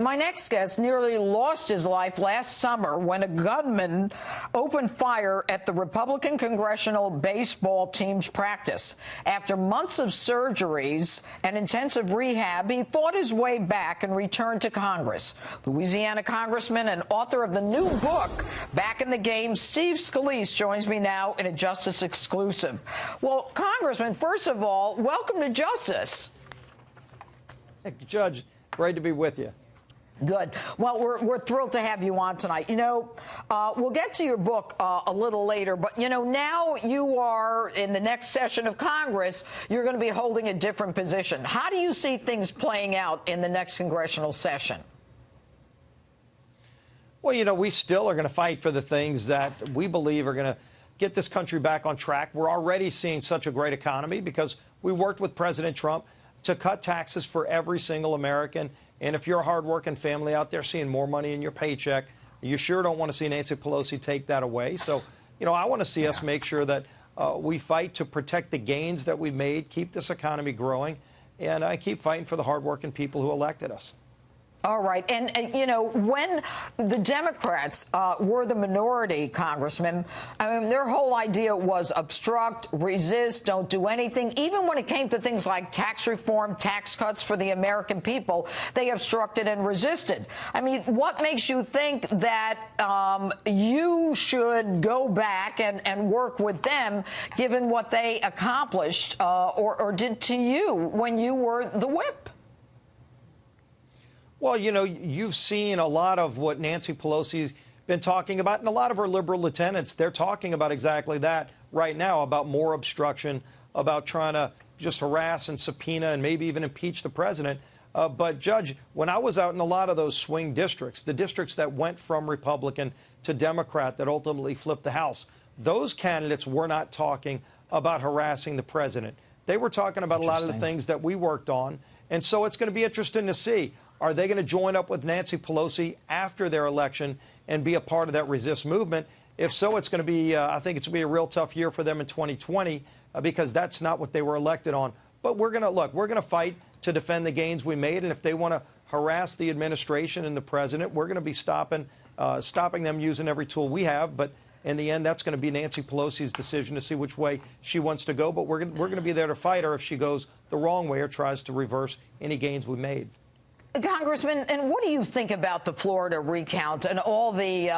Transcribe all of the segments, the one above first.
My next guest nearly lost his life last summer when a gunman opened fire at the Republican congressional baseball team's practice. After months of surgeries and intensive rehab, he fought his way back and returned to Congress. Louisiana Congressman and author of the new book, Back in the Game, Steve Scalise, joins me now in a Justice exclusive. Well, Congressman, first of all, welcome to Justice. Thank you, Judge. Great to be with you. Good. Well, we're thrilled to have you on tonight. You know, we'll get to your book a little later, but, you know, now you are in the next session of Congress, you're going to be holding a different position. How do you see things playing out in the next congressional session? Well, you know, we still are going to fight for the things that we believe are going to get this country back on track. We're already seeing such a great economy because we worked with President Trump to cut taxes for every single American. And if you're a hardworking family out there seeing more money in your paycheck, you sure don't want to see Nancy Pelosi take that away. So, you know, I want to see us make sure that we fight to protect the gains that we've made, keep this economy growing, and I keep fighting for the hardworking people who elected us. All right. And, you know, when the Democrats were the minority, Congressman, I mean, their whole idea was obstruct, resist, don't do anything. Even when it came to things like tax reform, tax cuts for the American people, they obstructed and resisted. I mean, what makes you think that you should go back and work with them, given what they accomplished or did to you when you were the whip? Well, you know, you've seen a lot of what Nancy Pelosi's been talking about, and a lot of her liberal lieutenants, they're talking about exactly that right now, about more obstruction, about trying to just harass and subpoena and maybe even impeach the president. But, Judge, when I was out in a lot of those swing districts, the districts that went from Republican to Democrat that ultimately flipped the House, those candidates were not talking about harassing the president. They were talking about a lot of the things that we worked on. And so it's going to be interesting to see. Are they going to join up with Nancy Pelosi after their election and be a part of that resist movement? If so, it's going to be, I think it's going to be a real tough year for them in 2020 because that's not what they were elected on. But we're going to look, we're going to fight to defend the gains we made. And if they want to harass the administration and the president, we're going to be stopping them using every tool we have. But in the end, that's going to be Nancy Pelosi's decision to see which way she wants to go. But we're going to be there to fight her if she goes the wrong way or tries to reverse any gains we made. Congressman, and what do you think about the Florida recount and all the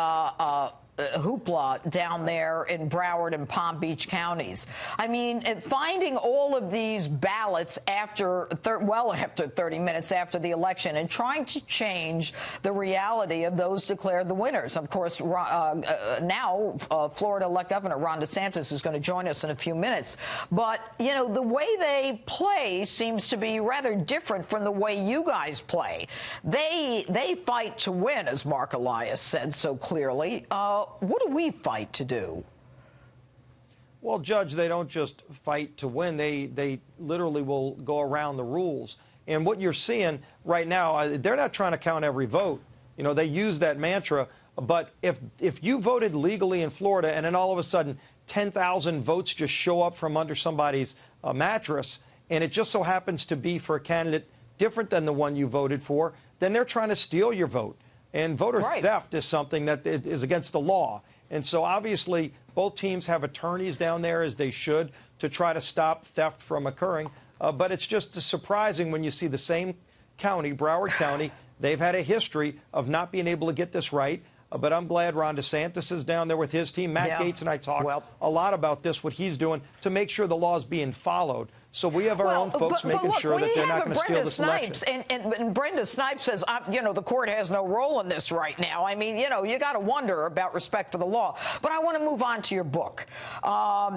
hoopla down there in Broward and Palm Beach counties? I mean, finding all of these ballots after, after 30 minutes after the election and trying to change the reality of those declared the winners. Of course, now Florida-elect Governor Ron DeSantis is going to join us in a few minutes. But, you know, the way they play seems to be rather different from the way you guys play. They fight to win, as Mark Elias said so clearly. What do we fight to do? Well, Judge, they don't just fight to win. They literally will go around the rules. And what you're seeing right now, they're not trying to count every vote. You know, they use that mantra. But if you voted legally in Florida and then all of a sudden 10,000 votes just show up from under somebody's mattress, and it just so happens to be for a candidate different than the one you voted for, then they're trying to steal your vote. And voter theft is something that is against the law. And so obviously both teams have attorneys down there, as they should, to try to stop theft from occurring. But it's just surprising when you see the same county, Broward County, they've had a history of not being able to get this right. But I'm glad Ron DeSantis is down there with his team. Matt Gaetz and I talk a lot about this, what he's doing to make sure the law is being followed. So we have our own folks making sure that they're not going to steal this election. And Brenda Snipes says, you know, the court has no role in this right now. I mean, you know, you got to wonder about respect for the law. But I want to move on to your book.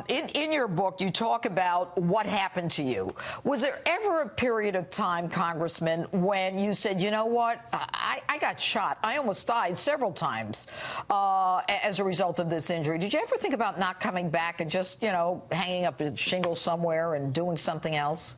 In your book, you talk about what happened to you. Was there ever a period of time, Congressman, when you said, you know what, I got shot. I almost died several times as a result of this injury. Did you ever think about not coming back and just, you know, hanging up a shingle somewhere and doing something else?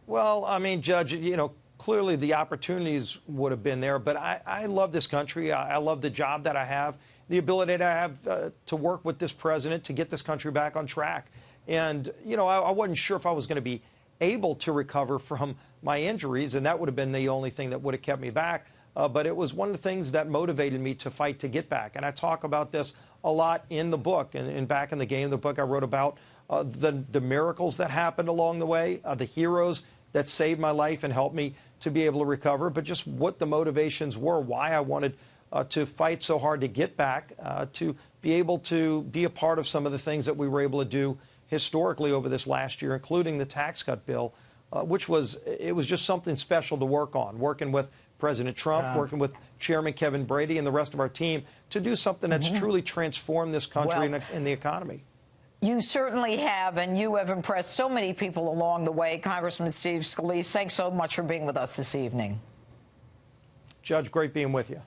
Well, I mean, Judge, you know, clearly the opportunities would have been there, but I love this country. I love the job that I have, the ability to have to work with this president to get this country back on track. And, you know, I wasn't sure if I was going to be able to recover from my injuries, and that would have been the only thing that would have kept me back. But it was one of the things that motivated me to fight to get back. And I talk about this a lot in the book. And Back in the Game, the book I wrote about the miracles that happened along the way, the heroes that saved my life and helped me to be able to recover, but just what the motivations were, why I wanted to fight so hard to get back, to be able to be a part of some of the things that we were able to do historically over this last year, including the tax cut bill, which was just something special to work on, working with President Trump, working with Chairman Kevin Brady and the rest of our team to do something that's truly transformed this country and the economy. You certainly have, and you have impressed so many people along the way. Congressman Steve Scalise, thanks so much for being with us this evening. Judge, great being with you.